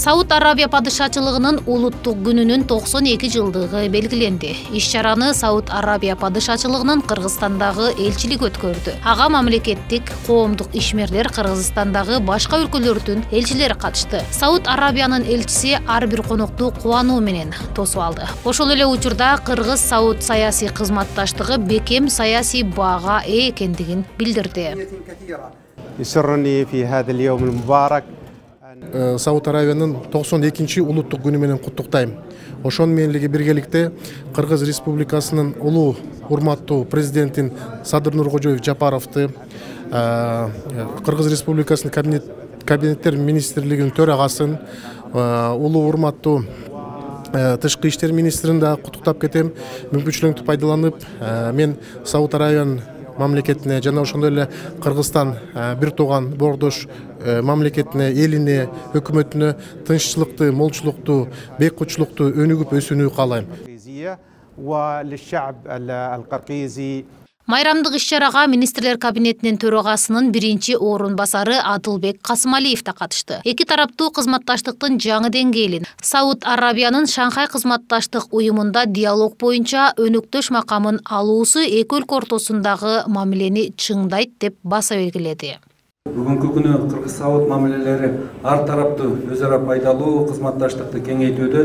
Сауд Арабия падышачылыгынын улуттук күнүнүн 92 жылдыгы белгиленди. Иш-чараны Сауд Арабия падышачылыгынын Кыргызстандагы элчилиги өткөрдү. Ага мамлекеттик коомдук ишмерлер, Кыргызстандагы башка өлкөлөрдүн элчилери катышты. Сауд Арабиянын элчиси ар бир конокту кубануу менен тосуп алды. Ошол эле учурда Кыргыз-Сауд саясий кызматташтыгы бекем саясий баага ээ экендигин билдирди. Сауд Арабиянын 92 улуттук күнү менен куттуктайм. Ошон менен биргеликте Кыргыз Республикасынын улуу урматтуу президентин Садыр Нуркожоев Жапаровду, Кыргыз Республикасынын кабинеттер министрлигинин төрагасын, улуу урматтуу тышкы иштер министрин да куттуктап кетем. Мүмкүнчүлүктү пайдаланып, мен Сауд Арабиянын мамлекетине жана ошондой эле Кыргызстан бир тууган бордош мамлекетине, элине, өкмөтүнө тынччылыкты, молчулукту, бейкучулукту өнүгүп өсүүнү каалайм. Майрамдык иш-чарага министрлер кабинетинин төрагасынын биринчи орун басары Адылбек Касымалиев да катышты. Эки тараптуу кызматташтыктын жаңы деңгээлин, Сауд Арабиянын Шанхай кызматташтык уюмунда диалог боюнча өнөктөш макамын алуусу эки өлкө ортосундагы мамилени чыңдайт деп баса белгиледи. Бүгүнкү күнү Кыргыз-Сауд мамилелери ар тараптуу өз ара пайдалуу кызматташтыкты кеңейтүүдө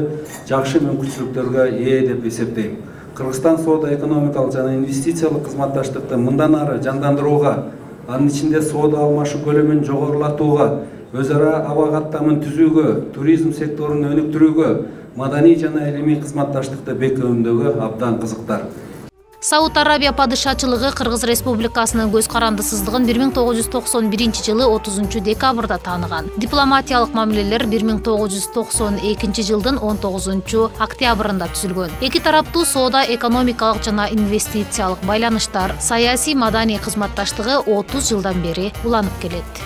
жакшы мүмкүнчүлүктөргө ээ деп эсептейм. Кыргызстан соода-экономикалык жана инвестициялык кызматташтыкты мындан ары жандандырууга, анын ичинде соода алмашуу көлөмүн жогорулатууга, өз ара аба каттамын түзүүгө, туризм секторун өнүктүрүүгө, маданий жана илимий кызматташтыкты бекемдөөгө абдан кызыктар. Сауд Арабия падышачылыгы Кыргыз Республикасынын көз карандысыздыгын 1991 жылы 30 декабрда тааныган. Дипломатиялык мамилелер 1992 жылдын 19 октябрында түзүлгөн. Эки тараптуу соода, экономикалык жана инвестициялык байланыштар, саясий маданий кызматташтыгы 30 жылдан бери уланып келет.